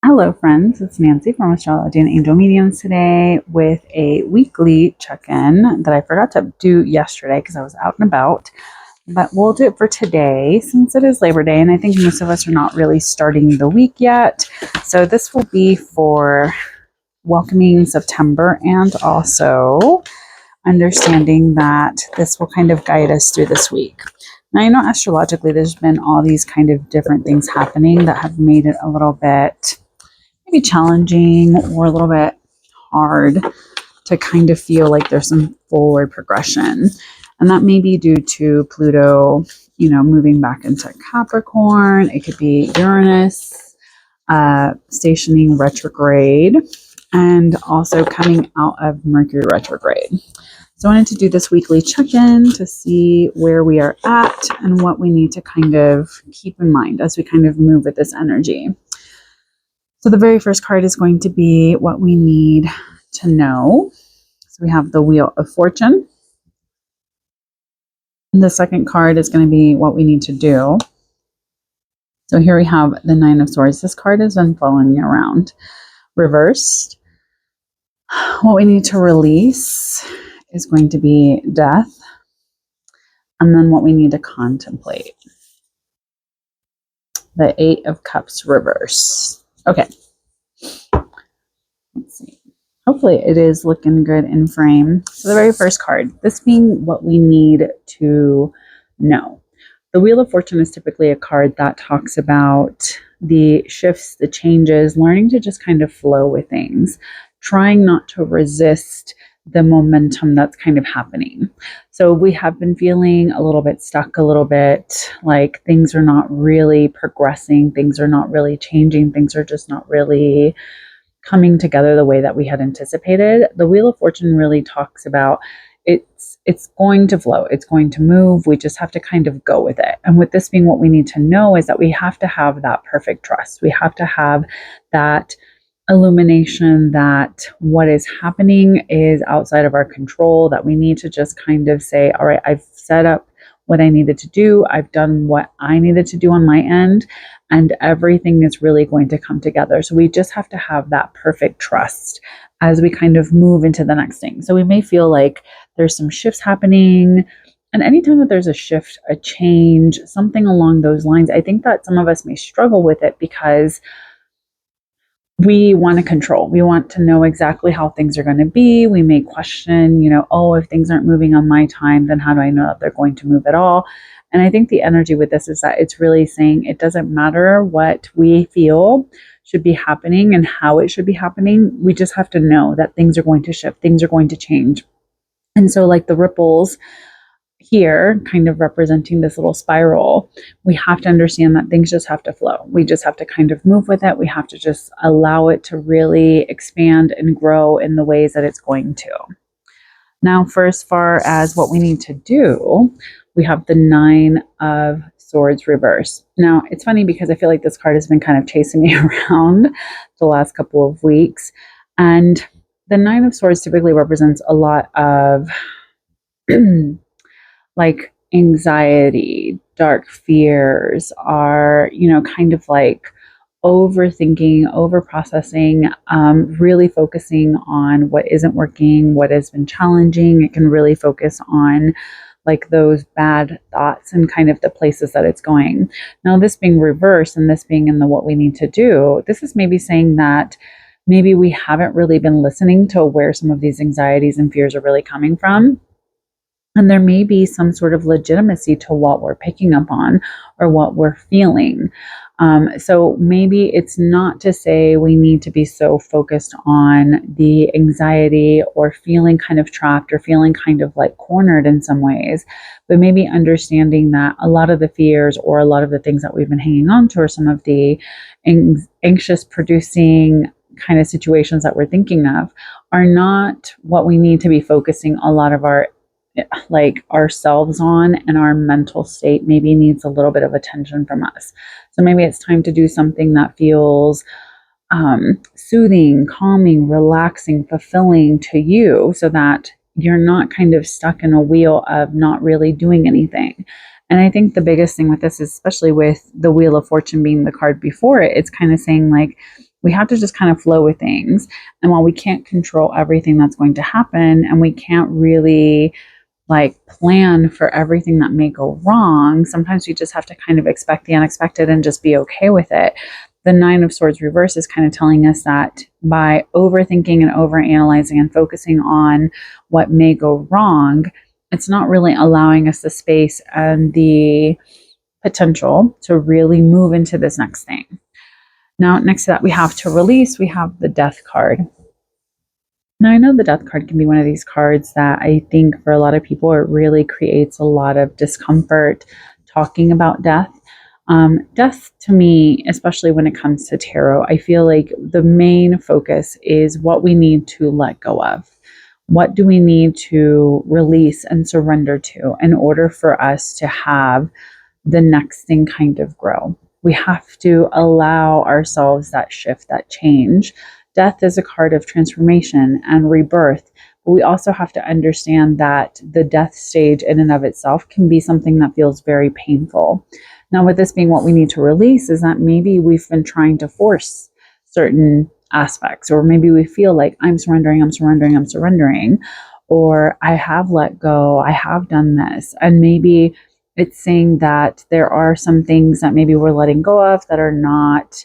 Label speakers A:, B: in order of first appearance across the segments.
A: Hello, friends. It's Nancy from Astrology and Angel Mediums today with a weekly check-in that I forgot to do yesterday because I was out and about. But we'll do it for today since it is Labor Day, and I think most of us are not really starting the week yet. So this will be for welcoming September and also understanding that this will kind of guide us through this week. Now, I know astrologically there's been all these kind of different things happening that have made it a little bit maybe challenging or a little bit hard to kind of feel like there's some forward progression. And that may be due to Pluto, moving back into Capricorn. It could be Uranus stationing retrograde and also coming out of Mercury retrograde. So I wanted to do this weekly check-in to see where we are at and what we need to kind of keep in mind as we kind of move with this energy. So the very first card is going to be what we need to know. So we have the Wheel of Fortune. And the second card is going to be what we need to do. So here we have the Nine of Swords. This card has been following me around. Reversed. What we need to release is going to be death. And then what we need to contemplate. The Eight of Cups reverse. Okay. Let's see. Hopefully it is looking good in frame. So the very first card, this being what we need to know. The Wheel of Fortune is typically a card that talks about the shifts, the changes, learning to just kind of flow with things, trying not to resist the momentum that's kind of happening. So we have been feeling a little bit stuck, a little bit like things are not really progressing, things are not really changing, things are just not really coming together the way that we had anticipated. The Wheel of Fortune really talks about it's going to flow, it's going to move. We just have to kind of go with it. And with this being what we need to know is that we have to have that perfect trust. We have to have that illumination that what is happening is outside of our control, that we need to just kind of say, all right, I've set up what I needed to do. I've done what I needed to do on my end, and everything is really going to come together. So we just have to have that perfect trust as we kind of move into the next thing. So we may feel like there's some shifts happening. And anytime that there's a shift, a change, something along those lines, I think that some of us may struggle with it because we want to control. We want to know exactly how things are going to be. We may question, if things aren't moving on my time, then how do I know that they're going to move at all? And I think the energy with this is that it's really saying it doesn't matter what we feel should be happening and how it should be happening. We just have to know that things are going to shift, things are going to change. And so like the ripples here kind of representing this little spiral, we have to understand that things just have to flow. We just have to kind of move with it. We have to just allow it to really expand and grow in the ways that it's going to. Now, for as far as what we need to do, we have the Nine of Swords reverse. Now, it's funny because I feel like this card has been kind of chasing me around the last couple of weeks. And the Nine of Swords typically represents a lot of like anxiety, dark fears, are, kind of like overthinking, over processing, really focusing on what isn't working, what has been challenging. It can really focus on like those bad thoughts and kind of the places that it's going. Now, this being reversed and this being in the what we need to do, this is maybe saying that maybe we haven't really been listening to where some of these anxieties and fears are really coming from. And there may be some sort of legitimacy to what we're picking up on or what we're feeling. So maybe it's not to say we need to be so focused on the anxiety or feeling kind of trapped or feeling kind of like cornered in some ways, but maybe understanding that a lot of the fears or a lot of the things that we've been hanging on to or some of the anxious producing kind of situations that we're thinking of are not what we need to be focusing a lot of ourselves on, and our mental state maybe needs a little bit of attention from us. So maybe it's time to do something that feels soothing, calming, relaxing, fulfilling to you so that you're not kind of stuck in a wheel of not really doing anything. And I think the biggest thing with this is, especially with the Wheel of Fortune being the card before it, it's kind of saying like, we have to just kind of flow with things. And while we can't control everything that's going to happen, and we can't really like plan for everything that may go wrong, sometimes we just have to kind of expect the unexpected and just be okay with it. The Nine of Swords reverse is kind of telling us that by overthinking and overanalyzing and focusing on what may go wrong, it's not really allowing us the space and the potential to really move into this next thing. Now, next to that, we have to release, we have the Death card. Now, I know the Death card can be one of these cards that I think for a lot of people, it really creates a lot of discomfort talking about death. Death to me, especially when it comes to tarot, I feel like the main focus is what we need to let go of. What do we need to release and surrender to in order for us to have the next thing kind of grow? We have to allow ourselves that shift, that change. Death is a card of transformation and rebirth, but we also have to understand that the death stage in and of itself can be something that feels very painful. Now, with this being what we need to release, is that maybe we've been trying to force certain aspects, or maybe we feel like I'm surrendering, or I have let go, I have done this. And maybe it's saying that there are some things that maybe we're letting go of that are not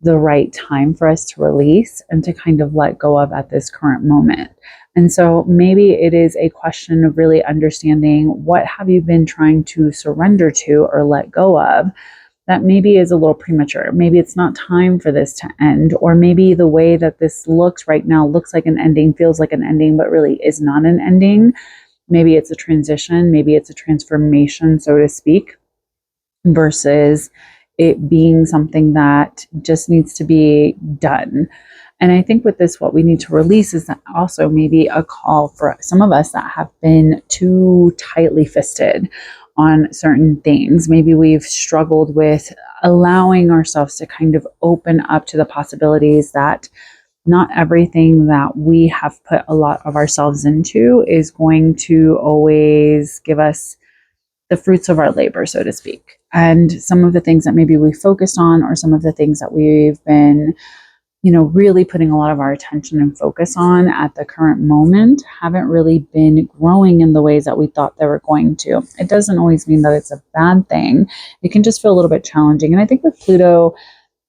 A: the right time for us to release and to kind of let go of at this current moment. And so maybe it is a question of really understanding, what have you been trying to surrender to or let go of that maybe is a little premature. Maybe it's not time for this to end, or maybe the way that this looks right now looks like an ending, feels like an ending, but really is not an ending. Maybe it's a transition, maybe it's a transformation, so to speak, versus it being something that just needs to be done. And I think with this, what we need to release is that also maybe a call for some of us that have been too tightly fisted on certain things. Maybe we've struggled with allowing ourselves to kind of open up to the possibilities that not everything that we have put a lot of ourselves into is going to always give us the fruits of our labor, so to speak. And some of the things that maybe we focused on, or some of the things that we've been, really putting a lot of our attention and focus on at the current moment, haven't really been growing in the ways that we thought they were going to. It doesn't always mean that it's a bad thing. It can just feel a little bit challenging. And I think with Pluto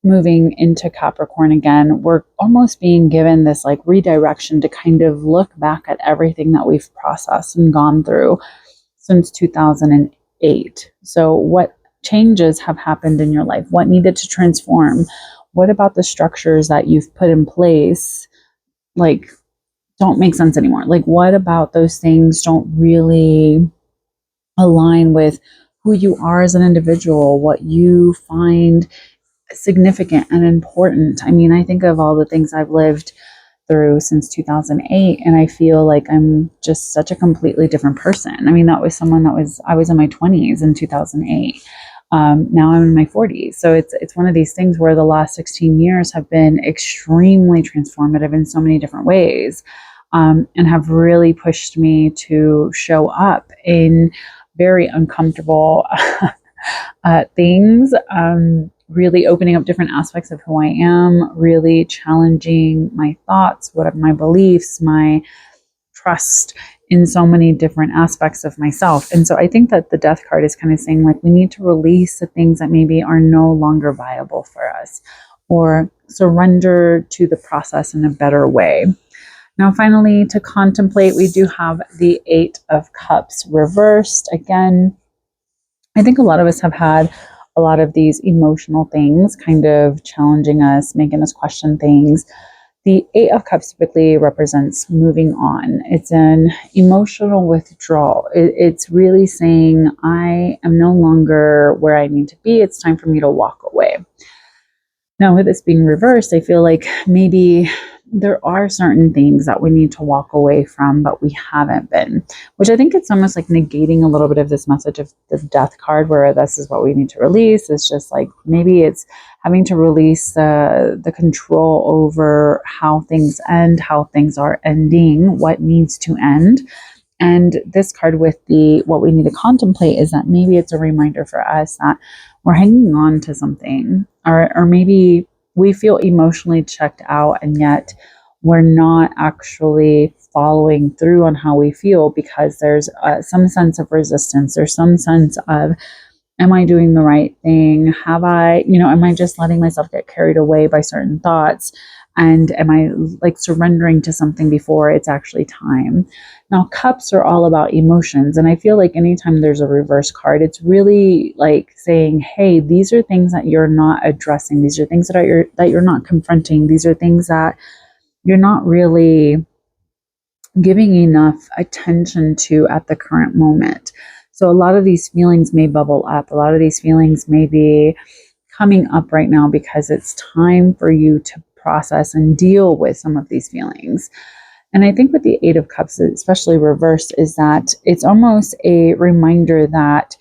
A: moving into Capricorn again, we're almost being given this like redirection to kind of look back at everything that we've processed and gone through since 2008. So what changes have happened in your life? What needed to transform? What about the structures that you've put in place don't make sense anymore? What about those things don't really align with who you are as an individual, what you find significant and important? I mean, I think of all the things I've lived through since 2008, and I feel like I'm just such a completely different person. I mean, that was someone I was in my 20s in 2008. Now I'm in my 40s. So it's one of these things where the last 16 years have been extremely transformative in so many different ways, and have really pushed me to show up in very uncomfortable things, really opening up different aspects of who I am, really challenging my thoughts, what are my beliefs, my trust in so many different aspects of myself. And so I think that the Death card is kind of saying, we need to release the things that maybe are no longer viable for us, or surrender to the process in a better way. Now, finally, to contemplate, we do have the Eight of Cups reversed. Again, I think a lot of us have had a lot of these emotional things kind of challenging us, making us question things. The Eight of Cups typically represents moving on. It's an emotional withdrawal. It's really saying, I am no longer where I need to be. It's time for me to walk away. Now, with this being reversed, I feel like maybe there are certain things that we need to walk away from, but we haven't been, which I think it's almost like negating a little bit of this message of the Death card, where this is what we need to release. It's just like, maybe it's having to release the control over how things end, how things are ending, what needs to end. And this card with what we need to contemplate is that maybe it's a reminder for us that we're hanging on to something, or maybe we feel emotionally checked out, and yet we're not actually following through on how we feel because there's some sense of resistance. There's some sense of, am I doing the right thing? Have I, am I just letting myself get carried away by certain thoughts? And am I like surrendering to something before it's actually time? Now, cups are all about emotions. And I feel like anytime there's a reverse card, it's really like saying, hey, these are things that you're not addressing. These are things that you're not confronting. These are things that you're not really giving enough attention to at the current moment. So a lot of these feelings may bubble up. A lot of these feelings may be coming up right now because it's time for you to process and deal with some of these feelings. And I think with the Eight of Cups, especially reversed, is that it's almost a reminder that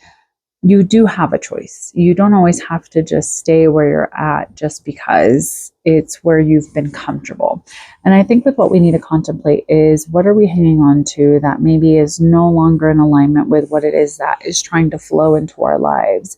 A: you do have a choice. You don't always have to just stay where you're at just because it's where you've been comfortable. And I think with what we need to contemplate is, what are we hanging on to that maybe is no longer in alignment with what it is that is trying to flow into our lives?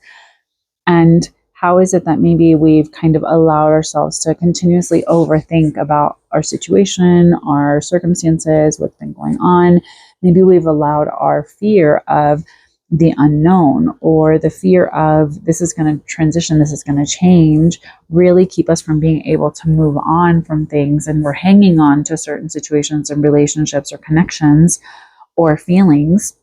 A: And how is it that maybe we've kind of allowed ourselves to continuously overthink about our situation, our circumstances, what's been going on? Maybe we've allowed our fear of the unknown, or the fear of this is going to transition, this is going to change, really keep us from being able to move on from things. And we're hanging on to certain situations and relationships or connections or feelings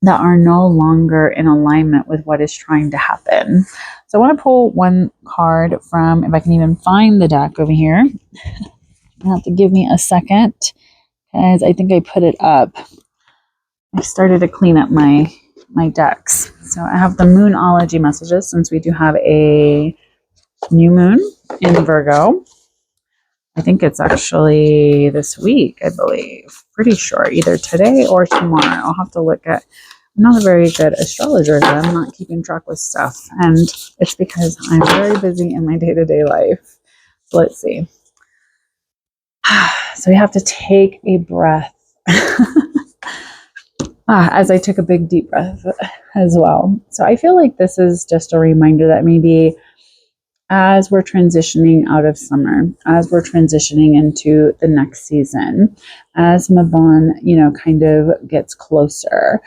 A: that are no longer in alignment with what is trying to happen. So I want to pull one card from, if I can even find the deck over here. You have to give me a second because I think I put it up. I started to clean up my decks. So I have the Moonology messages, since we do have a new moon in Virgo. I think it's actually this week, I believe. Pretty sure, either today or tomorrow. I'll have to look at. I'm not a very good astrologer, so I'm not keeping track with stuff. And it's because I'm very busy in my day-to-day life. So let's see. So we have to take a breath. As I took a big deep breath as well. So I feel like this is just a reminder that maybe as we're transitioning out of summer, as we're transitioning into the next season, as Mabon, kind of gets closer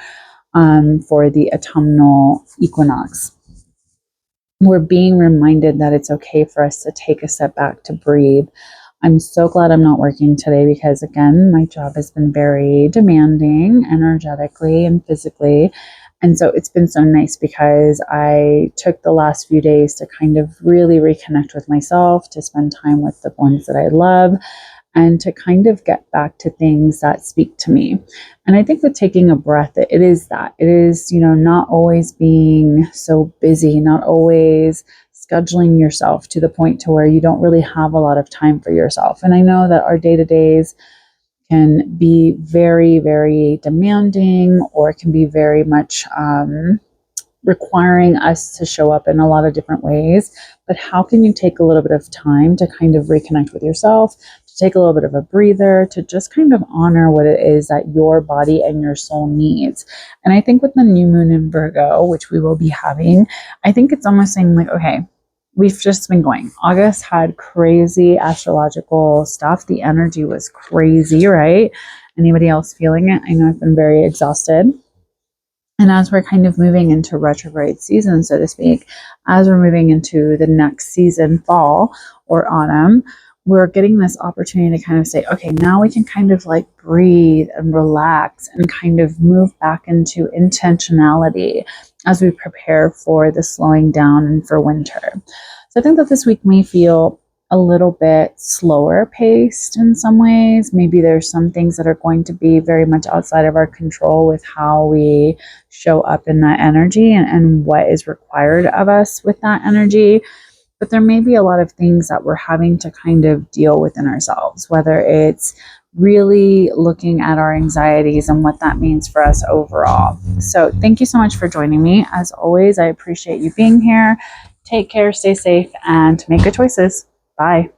A: for the autumnal equinox, we're being reminded that it's okay for us to take a step back, to breathe. I'm so glad I'm not working today because, again, my job has been very demanding energetically and physically. And so it's been so nice because I took the last few days to kind of really reconnect with myself, to spend time with the ones that I love, and to kind of get back to things that speak to me. And I think with taking a breath, it is that. It is, not always being so busy, not always scheduling yourself to the point to where you don't really have a lot of time for yourself. And I know that our day-to-days can be very, very demanding, or it can be very much requiring us to show up in a lot of different ways. But how can you take a little bit of time to kind of reconnect with yourself, to take a little bit of a breather, to just kind of honor what it is that your body and your soul needs? And I think with the new moon in Virgo, which we will be having, I think it's almost saying like, okay, we've just been going. August had crazy astrological stuff. The energy was crazy, right? Anybody else feeling it? I know I've been very exhausted. And as we're kind of moving into retrograde season, so to speak, as we're moving into the next season, fall or autumn, we're getting this opportunity to kind of say, okay, now we can kind of like breathe and relax and kind of move back into intentionality as we prepare for the slowing down and for winter. So I think that this week may feel a little bit slower paced in some ways. Maybe there's some things that are going to be very much outside of our control with how we show up in that energy and what is required of us with that energy. But there may be a lot of things that we're having to kind of deal with in ourselves, whether it's really looking at our anxieties and what that means for us overall. So thank you so much for joining me. As always, I appreciate you being here. Take care, stay safe, and make good choices. Bye.